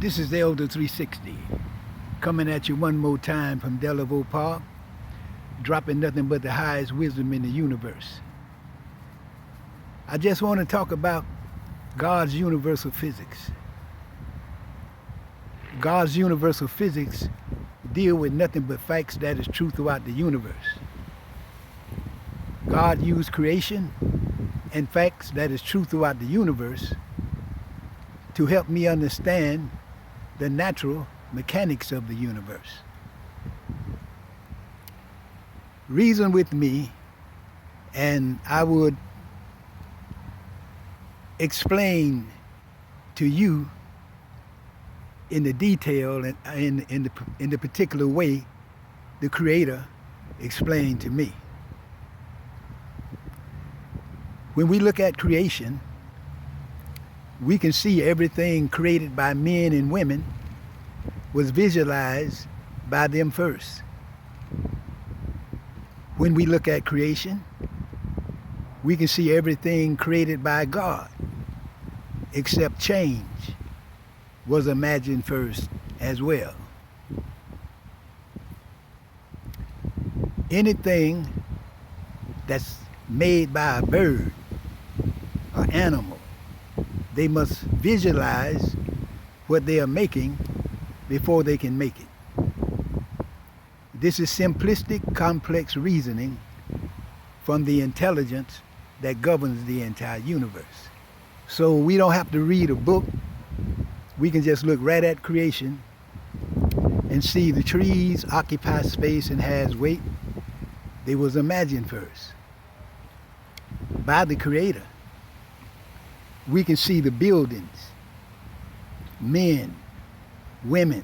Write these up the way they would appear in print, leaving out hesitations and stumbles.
This is Elder 360 coming at you one more time from Delaware Park, dropping nothing but the highest wisdom in the universe. I just want to talk about God's universal physics. God's universal physics deal with nothing but facts that is true throughout the universe. God used creation and facts that is true throughout the universe to help me understand the natural mechanics of the universe. Reason with me, and I would explain to you in the detail and in the particular way the Creator explained to me. When we look at creation, we can see everything created by men and women was visualized by them first. When we look at creation, we can see everything created by God, except change was imagined first as well. Anything that's made by a bird or animal, they must visualize what they are making before they can make it. This is simplistic, complex reasoning from the intelligence that governs the entire universe. So we don't have to read a book. We can just look right at creation and see the trees occupy space and has weight. They was imagined first by the Creator. We can see the buildings, men, women,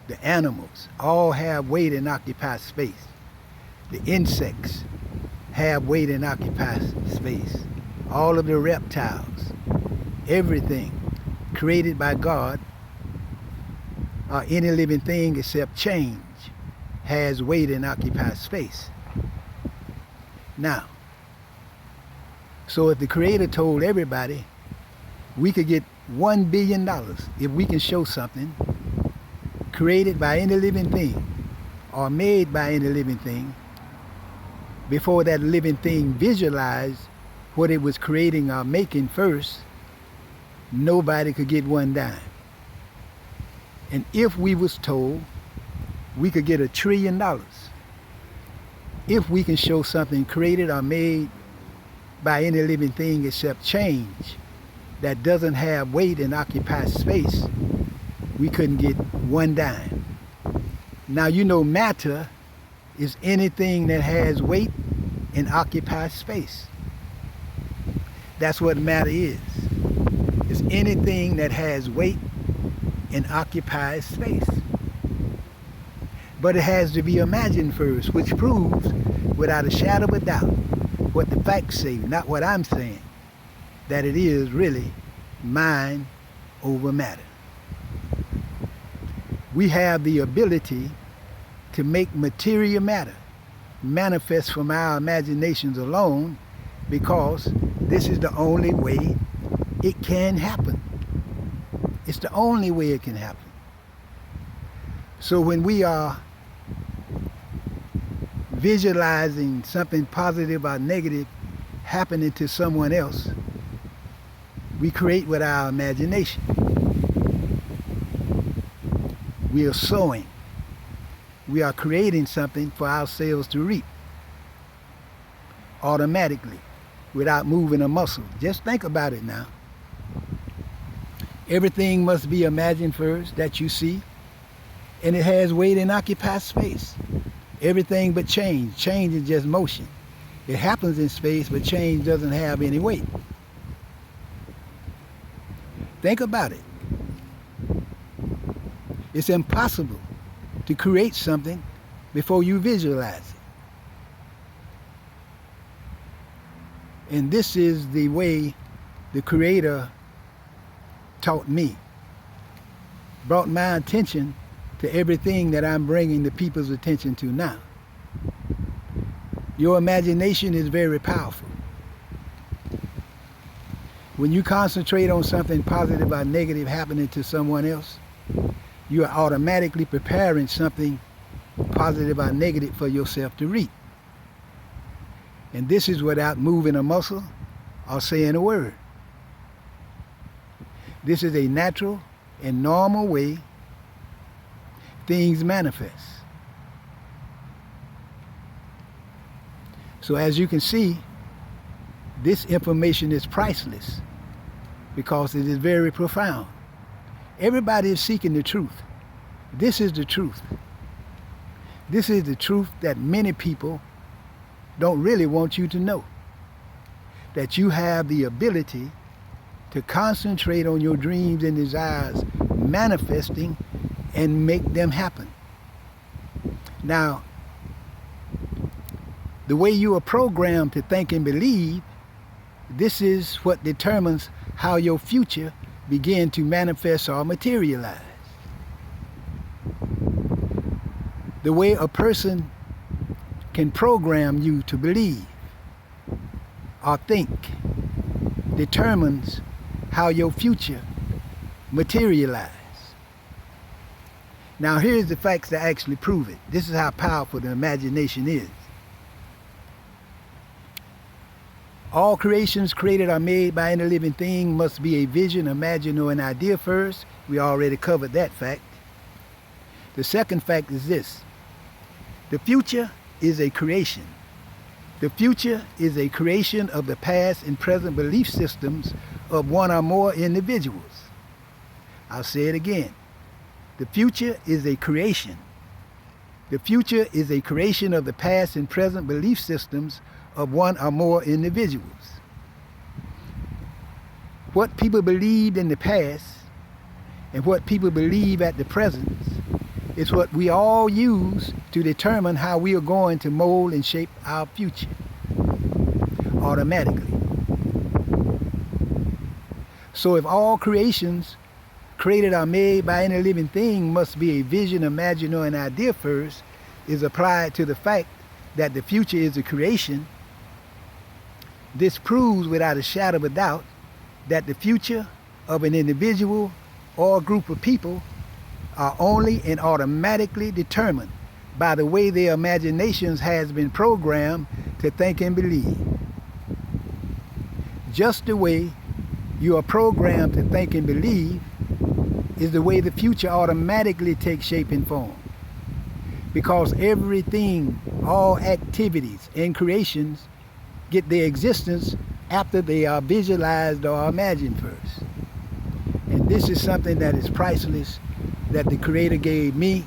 the animals, all have weight and occupy space. The insects have weight and occupy space. All of the reptiles, everything created by God, or any living thing except change, has weight and occupies space. Now, so if the Creator told everybody we could get $1 billion if we can show something created by any living thing or made by any living thing before that living thing visualized what it was creating or making first, nobody could get one dime. And if we was told we could get $1 trillion if we can show something created or made by any living thing except change that doesn't have weight and occupies space, we couldn't get one dime. Now you know matter is anything that has weight and occupies space. That's what matter is. It's anything that has weight and occupies space. But it has to be imagined first, which proves without a shadow of a doubt what the facts say, not what I'm saying, that it is really mind over matter. We have the ability to make material matter manifest from our imaginations alone, because this is the only way it can happen. It's the only way it can happen. So when we are visualizing something positive or negative happening to someone else, we create with our imagination. We are sowing. We are creating something for ourselves to reap automatically without moving a muscle. Just think about it now. Everything must be imagined first that you see, and it has weight and occupies space. Everything but change. Change is just motion. It happens in space, but change doesn't have any weight. Think about it. It's impossible to create something before you visualize it. And this is the way the Creator taught me, brought my attention to everything that I'm bringing the people's attention to now. Your imagination is very powerful. When you concentrate on something positive or negative happening to someone else, you are automatically preparing something positive or negative for yourself to reap. And this is without moving a muscle or saying a word. This is a natural and normal way things manifest. So as you can see, this information is priceless because it is very profound. Everybody is seeking the truth. This is the truth. This is the truth that many people don't really want you to know. That you have the ability to concentrate on your dreams and desires manifesting and make them happen. Now, the way you are programmed to think and believe, this is what determines how your future begin to manifest or materialize. The way a person can program you to believe or think determines how your future materialize. Now here's the facts that actually prove it. This is how powerful the imagination is. All creations created or made by any living thing must be a vision, imagine, or an idea first. We already covered that fact. The second fact is this. The future is a creation. The future is a creation of the past and present belief systems of one or more individuals. I'll say it again. The future is a creation. The future is a creation of the past and present belief systems of one or more individuals. What people believed in the past and what people believe at the present is what we all use to determine how we are going to mold and shape our future automatically. So if all creations created or made by any living thing must be a vision, imagine, or an idea first, is applied to the fact that the future is a creation, this proves without a shadow of a doubt that the future of an individual or a group of people are only and automatically determined by the way their imaginations has been programmed to think and believe. Just the way you are programmed to think and believe is the way the future automatically takes shape and form. Because everything, all activities and creations get their existence after they are visualized or imagined first. And this is something that is priceless that the Creator gave me,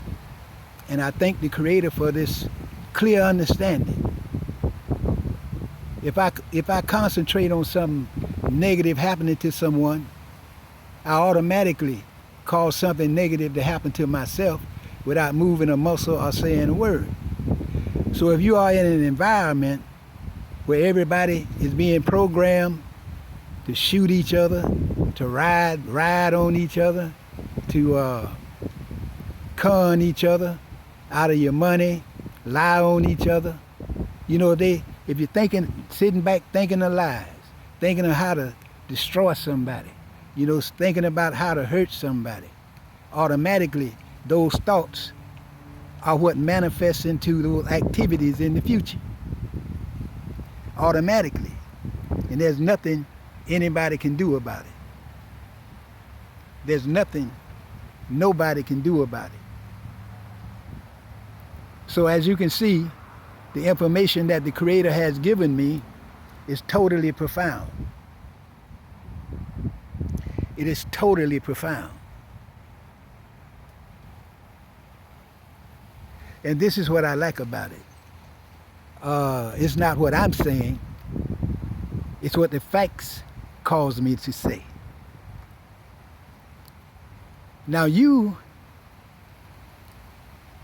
and I thank the Creator for this clear understanding. If I concentrate on something negative happening to someone, I automatically cause something negative to happen to myself without moving a muscle or saying a word. So if you are in an environment where everybody is being programmed to shoot each other, to ride on each other, to con each other out of your money, lie on each other. You know, if you're sitting back thinking of lies, thinking of how to destroy somebody, you know, thinking about how to hurt somebody, automatically those thoughts are what manifests into those activities in the future. Automatically. And there's nothing anybody can do about it. There's nothing nobody can do about it. So as you can see, the information that the Creator has given me is totally profound. It is totally profound. And this is what I like about it. It's not what I'm saying. It's what the facts cause me to say. Now you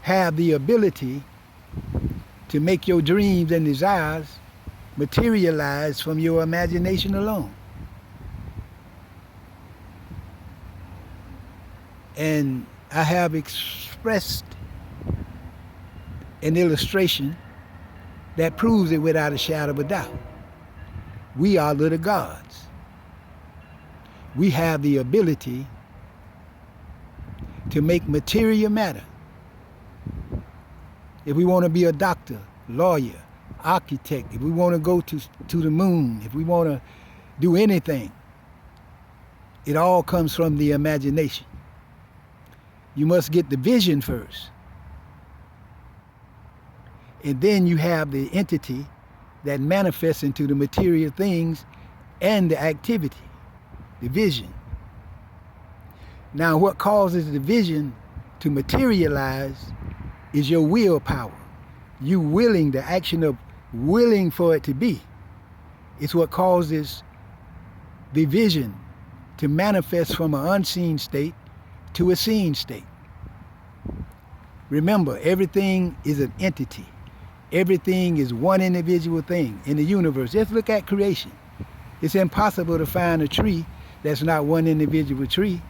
have the ability to make your dreams and desires materialize from your imagination alone. And I have expressed an illustration that proves it without a shadow of a doubt. We are little gods. We have the ability to make material matter. If we want to be a doctor, lawyer, architect, if we want to go to the moon, if we want to do anything, it all comes from the imagination. You must get the vision first. And then you have the entity that manifests into the material things and the activity, the vision. Now, what causes the vision to materialize is your willpower. You willing, the action of willing for it to be. It's what causes the vision to manifest from an unseen state to a seen state. Remember, everything is an entity. Everything is one individual thing in the universe. Just look at creation. It's impossible to find a tree that's not one individual tree.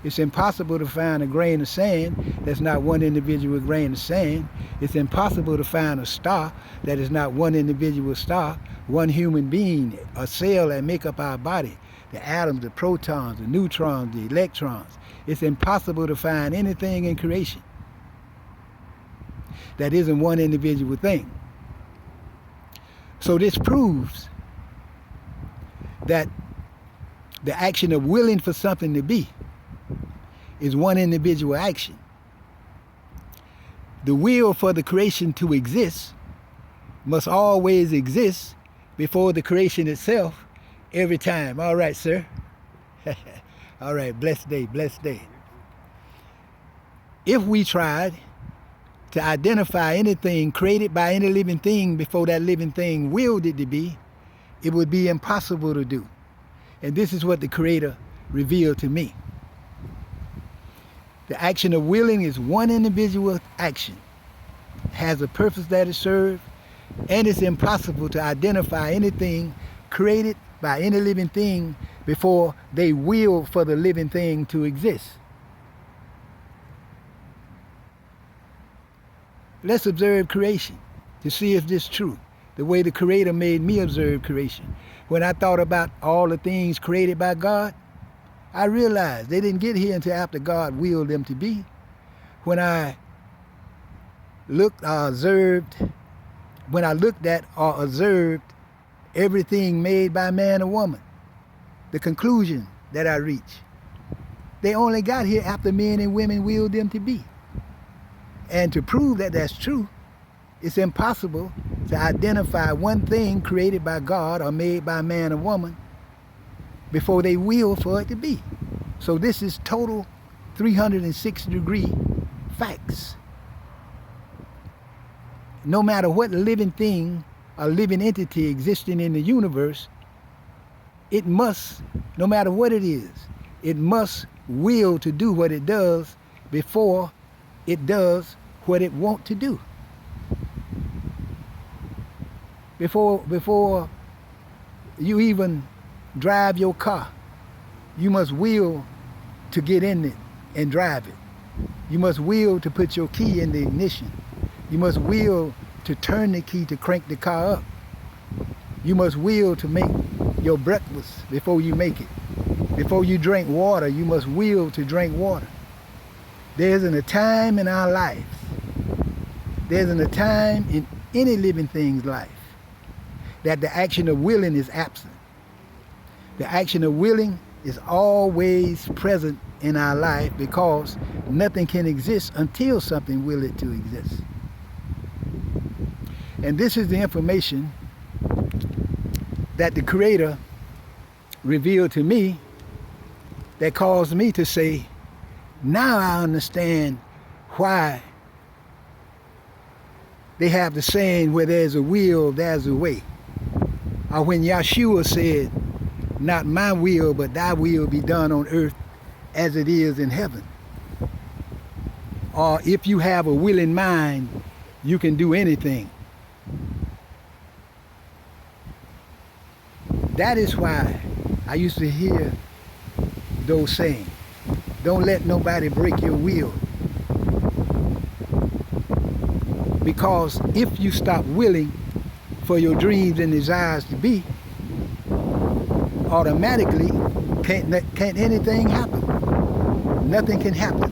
It's impossible to find a grain of sand that's not one individual grain of sand. It's impossible to find a star that is not one individual star, one human being, a cell that make up our body, the atoms, the protons, the neutrons, the electrons. It's impossible to find anything in creation that isn't one individual thing. So this proves that the action of willing for something to be is one individual action. The will for the creation to exist must always exist before the creation itself every time. All right, sir. All right, blessed day, blessed day. If we tried to identify anything created by any living thing before that living thing willed it to be, it would be impossible to do. And this is what the Creator revealed to me. The action of willing is one individual action, has a purpose that is served, and it's impossible to identify anything created by any living thing before they will for the living thing to exist. Let's observe creation to see if this is true. The way the Creator made me observe creation. When I thought about all the things created by God, I realized they didn't get here until after God willed them to be. When I looked at or observed everything made by man or woman, the conclusion that I reached, they only got here after men and women willed them to be. And to prove that that's true, it's impossible to identify one thing created by God or made by man or woman before they will for it to be. So this is total 360-degree facts. No matter what living thing or living entity existing in the universe, it must, no matter what it is, it must will to do what it does before it does what it wants to do. Before you even drive your car, you must will to get in it and drive it. You must will to put your key in the ignition. You must will to turn the key to crank the car up. You must will to make your breakfast before you make it. Before you drink water, you must will to drink water. There isn't a time in our lives, there isn't a time in any living thing's life that the action of willing is absent. The action of willing is always present in our life because nothing can exist until something will it to exist. And this is the information that the Creator revealed to me that caused me to say, now I understand why they have the saying, where there's a will, there's a way. Or when Yahshua said, not my will, but thy will be done on earth as it is in heaven. Or if you have a willing mind, you can do anything. That is why I used to hear those saying, don't let nobody break your will. Because if you stop willing for your dreams and desires to be, automatically can't anything happen. Nothing can happen.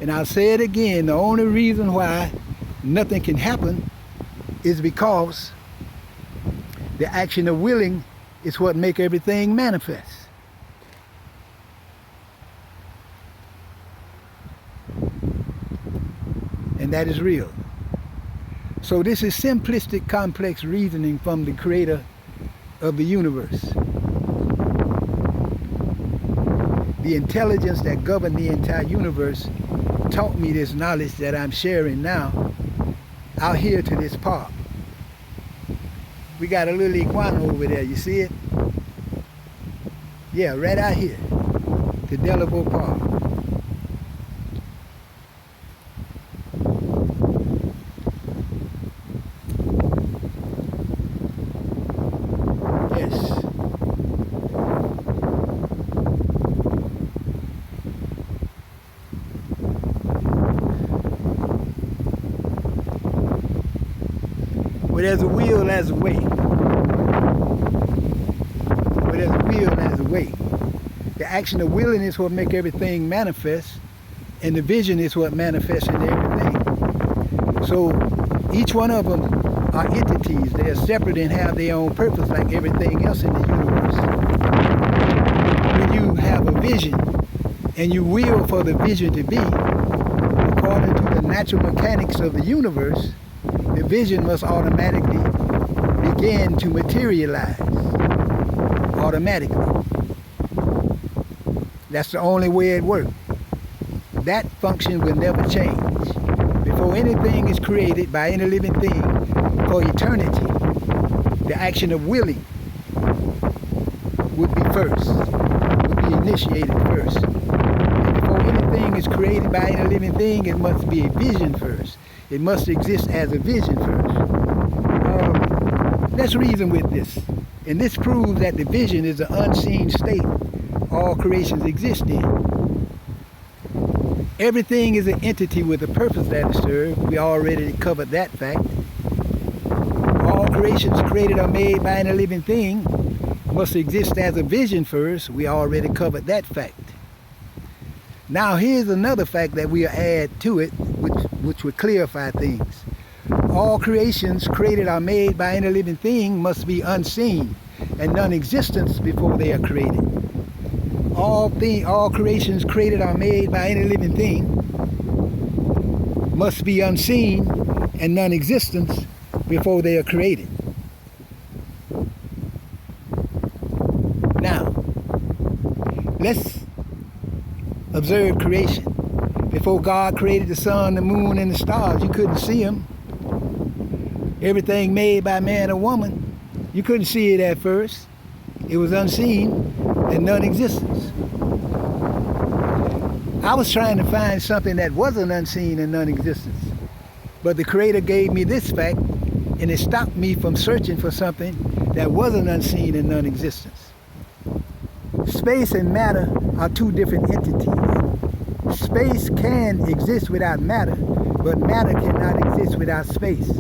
And I'll say it again, the only reason why nothing can happen is because the action of willing is what make everything manifest. And that is real. So this is simplistic, complex reasoning from the creator of the universe. The intelligence that governed the entire universe taught me this knowledge that I'm sharing now out here to this park. We got a little iguana over there, you see it? Yeah, right out here, to Delaware Park. Yes. Where there's a will, there's a way. Where there's a will, there's a way. The action of willing is what make everything manifest, and the vision is what manifests in everything. So each one of them are entities. They are separate and have their own purpose like everything else in the universe. When you have a vision and you will for the vision to be, according to the natural mechanics of the universe, the vision must automatically begin to materialize. Automatically. That's the only way it works. That function will never change. Before anything is created by any living thing for eternity, the action of willing would be first, would be initiated first. And before anything is created by any living thing, it must be a vision first. It must exist as a vision first. Let's reason with this. And this proves that the vision is the unseen state all creations exist in. Everything is an entity with a purpose that is served. We already covered that fact. All creations created or made by any living thing must exist as a vision first. We already covered that fact. Now here's another fact that we'll add to it, which will clarify things. All creations created or made by any living thing must be unseen and non-existent before they are created. All creations created or made by any living thing must be unseen and non-existent before they are created. Now, let's observe creation. Before God created the sun, the moon, and the stars, you couldn't see them. Everything made by man or woman, you couldn't see it at first. It was unseen and non-existent. I was trying to find something that wasn't unseen and non-existent. But the Creator gave me this fact, and it stopped me from searching for something that wasn't unseen and non-existent. Space and matter are two different entities. Space can exist without matter, but matter cannot exist without space.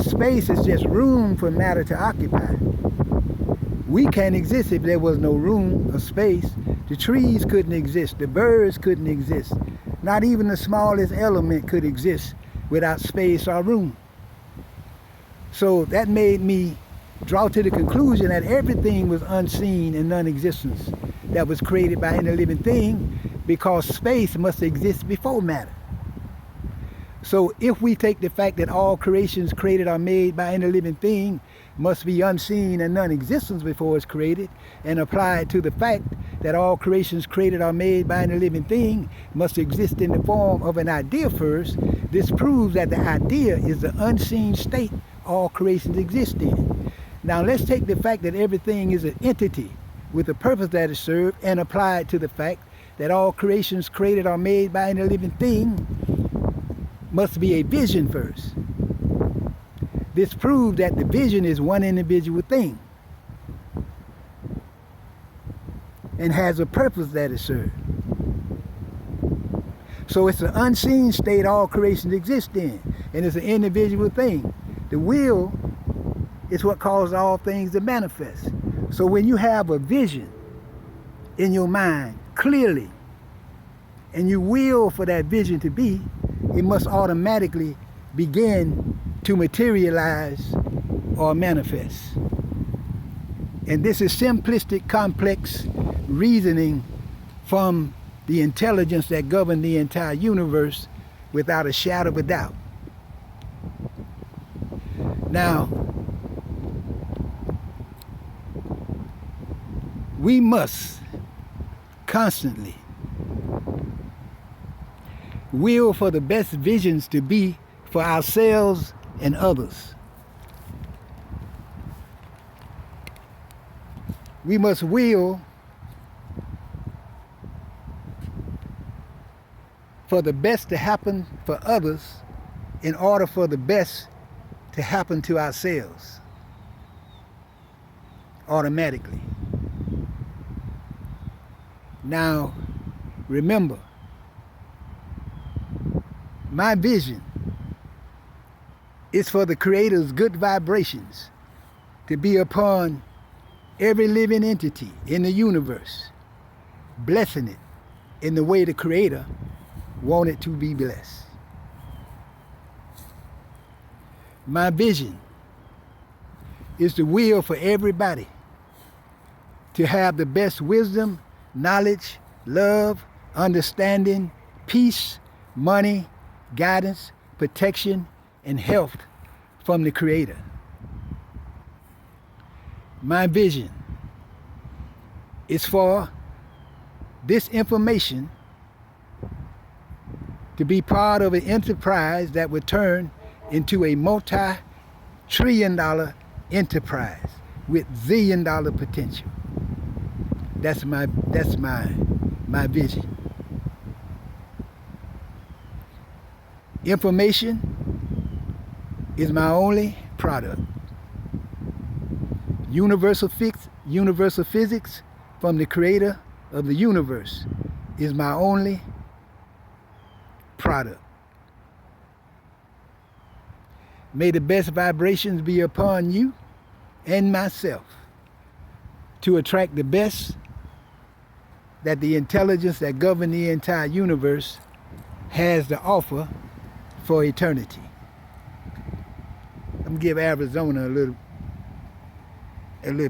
Space is just room for matter to occupy. We can't exist if there was no room or space. The trees couldn't exist. The birds couldn't exist. Not even the smallest element could exist without space or room. So that made me draw to the conclusion that everything was unseen and non-existent that was created by any living thing, because space must exist before matter. So if we take the fact that all creations created or made by any living thing must be unseen and non-existent before it's created, and apply it to the fact that all creations created or made by any living thing must exist in the form of an idea first, this proves that the idea is the unseen state all creations exist in. Now let's take the fact that everything is an entity with a purpose that is served, and apply it to the fact that all creations created or made by any living thing must be a vision first. This proves that the vision is one individual thing and has a purpose that is served. So it's an unseen state all creations exist in, and it's an individual thing. The will is what causes all things to manifest. So when you have a vision in your mind, clearly, and you will for that vision to be, it must automatically begin to materialize or manifest. And this is simplistic, complex reasoning from the intelligence that governs the entire universe without a shadow of a doubt. Now, we must constantly will for the best visions to be for ourselves and others. We must will for the best to happen for others in order for the best to happen to ourselves automatically. Now, remember, my vision is for the Creator's good vibrations to be upon every living entity in the universe, blessing it in the way the Creator wanted it to be blessed. My vision is the will for everybody to have the best wisdom, knowledge, love, understanding, peace, money, guidance, protection, and health from the Creator. My vision is for this information to be part of an enterprise that would turn into a multi-trillion-dollar enterprise with zillion-dollar potential. That's my vision. Information is my only product. Universal physics from the Creator of the universe is my only product. May the best vibrations be upon you and myself to attract the best that the intelligence that governs the entire universe has to offer for eternity. I'm gonna give Arizona a little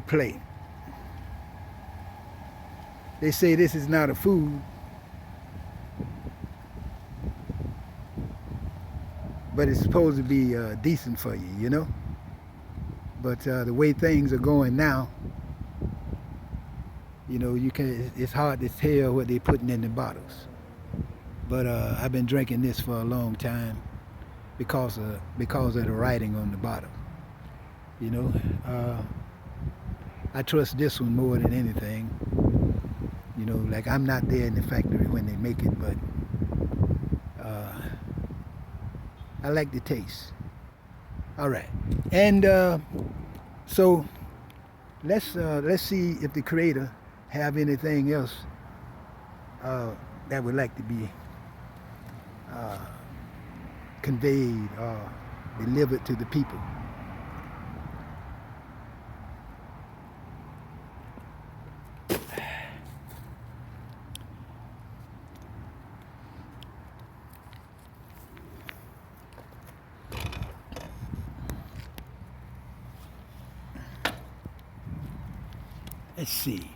play. They say this is not a food, but it's supposed to be decent for you, you know? But the way things are going now, you know, it's hard to tell what they're putting in the bottles. But I've been drinking this for a long time because of the writing on the bottle. You know, I trust this one more than anything. You know, like I'm not there in the factory when they make it, but I like the taste. All right, and so let's see if the Creator have anything else that would like to be conveyed or delivered to the people. Let's see.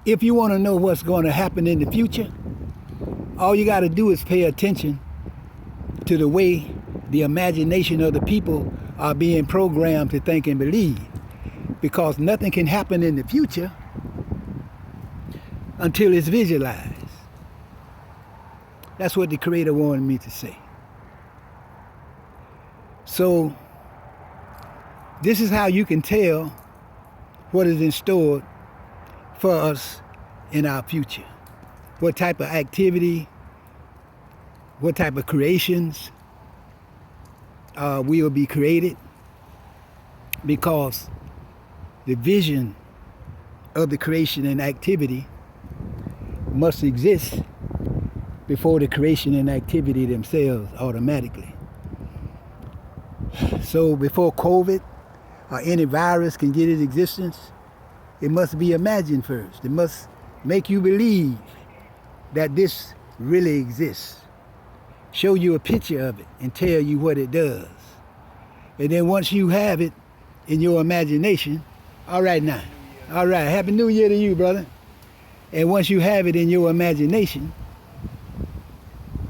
If you want to know what's going to happen in the future, all you got to do is pay attention to the way the imagination of the people are being programmed to think and believe. Because nothing can happen in the future until it's visualized. That's what the Creator wanted me to say. So, this is how you can tell what is in store for us in our future. What type of activity, what type of creations will be created, because the vision of the creation and activity must exist before the creation and activity themselves automatically. So before COVID or any virus can get its existence, it must be imagined first. It must make you believe that this really exists. Show you a picture of it and tell you what it does. And then once you have it in your imagination, all right now, all right, Happy New Year to you, brother. And once you have it in your imagination,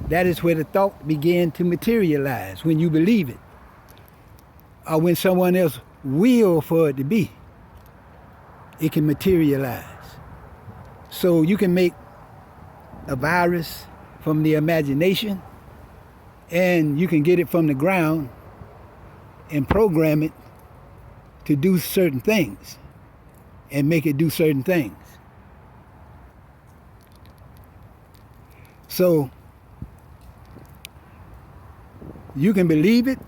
that is where the thought began to materialize, when you believe it, or when someone else will for it to be, it can materialize. So you can make a virus from the imagination, and you can get it from the ground and program it to do certain things and make it do certain things. So you can believe it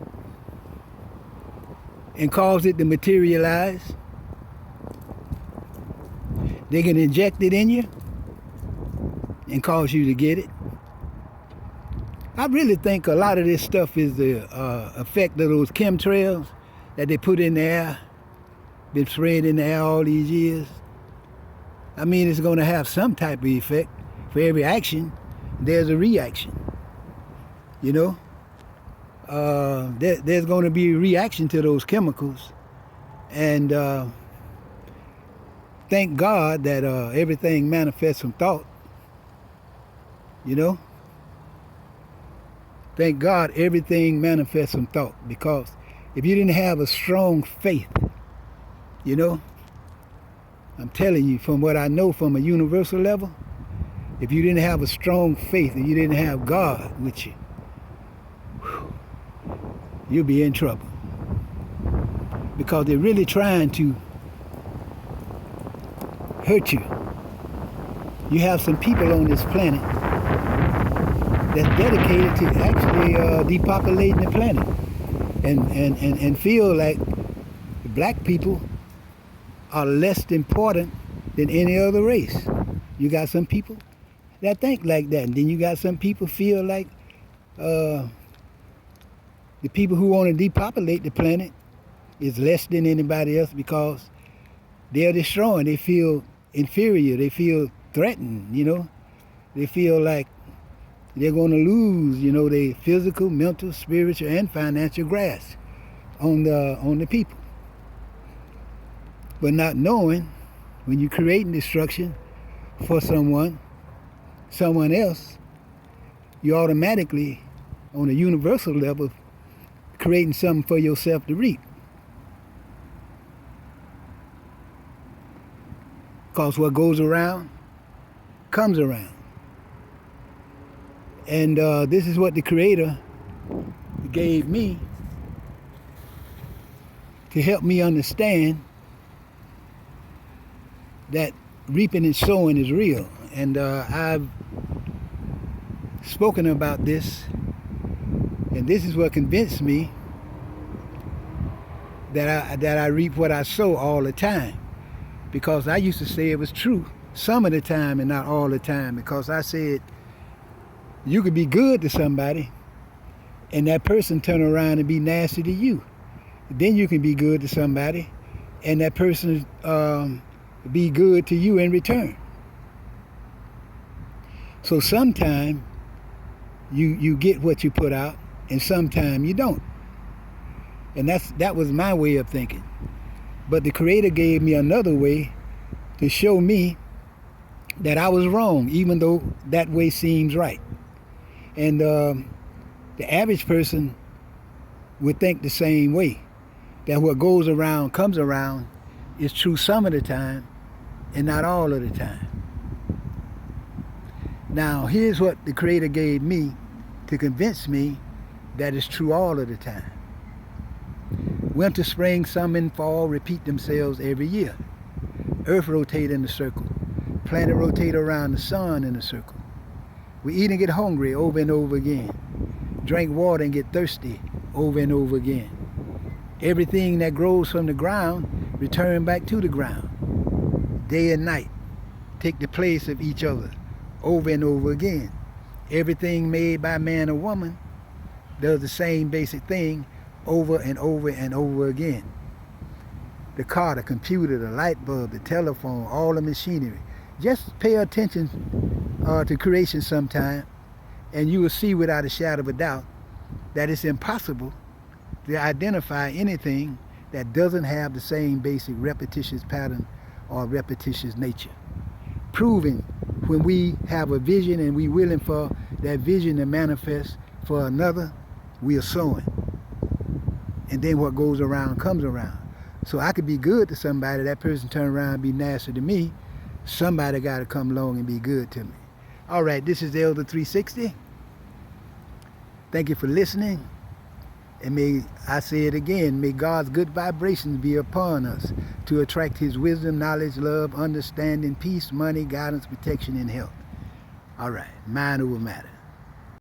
and cause it to materialize. They can inject it in you and cause you to get it. I really think a lot of this stuff is the effect of those chemtrails that they put in the air, been sprayed in the air all these years. I mean, it's going to have some type of effect. For every action, there's a reaction. You know? There's going to be a reaction to those chemicals. And thank God that everything manifests from thought. You know? Thank God everything manifests from thought, because if you didn't have a strong faith, you know, I'm telling you from what I know from a universal level, if you didn't have a strong faith and you didn't have God with you, you'll be in trouble. Because they're really trying to hurt you. You have some people on this planet that's dedicated to actually depopulating the planet and feel like the black people are less important than any other race. You got some people that think like that, and then you got some people feel like the people who want to depopulate the planet is less than anybody else because they're destroying. They feel inferior. They feel threatened, you know. They feel like they're going to lose, you know, their physical, mental, spiritual, and financial grasp on the people. But not knowing, when you're creating destruction for someone else, you automatically, on a universal level, creating something for yourself to reap. Because what goes around comes around. And this is what the Creator gave me to help me understand that reaping and sowing is real. And I've spoken about this, and this is what convinced me that I reap what I sow all the time. Because I used to say it was true some of the time and not all the time, because I said you could be good to somebody and that person turn around and be nasty to you. Then you can be good to somebody and that person be good to you in return. So sometime you get what you put out, and sometime you don't. And that was my way of thinking. But the Creator gave me another way to show me that I was wrong, even though that way seems right. And the average person would think the same way, that what goes around comes around is true some of the time and not all of the time. Now, here's what the Creator gave me to convince me that it's true all of the time. Winter, spring, summer, and fall repeat themselves every year. Earth rotates in a circle. Planet rotate around the sun in a circle. We eat and get hungry over and over again. Drink water and get thirsty over and over again. Everything that grows from the ground return back to the ground. Day and night take the place of each other over and over again. Everything made by man or woman does the same basic thing over and over and over again. the car, the computer, the light bulb, the telephone, all the machinery. Just pay attention to creation sometime, and you will see without a shadow of a doubt that it's impossible to identify anything that doesn't have the same basic repetitious pattern or repetitious nature. Proving when we have a vision and we're willing for that vision to manifest for another, we are sowing. And then what goes around comes around. So I could be good to somebody, that person turn around and be nasty to me. Somebody got to come along and be good to me. All right, this is the Elder 360. Thank you for listening. And may I say it again, may God's good vibrations be upon us to attract his wisdom, knowledge, love, understanding, peace, money, guidance, protection, and health. All right, mind over matter.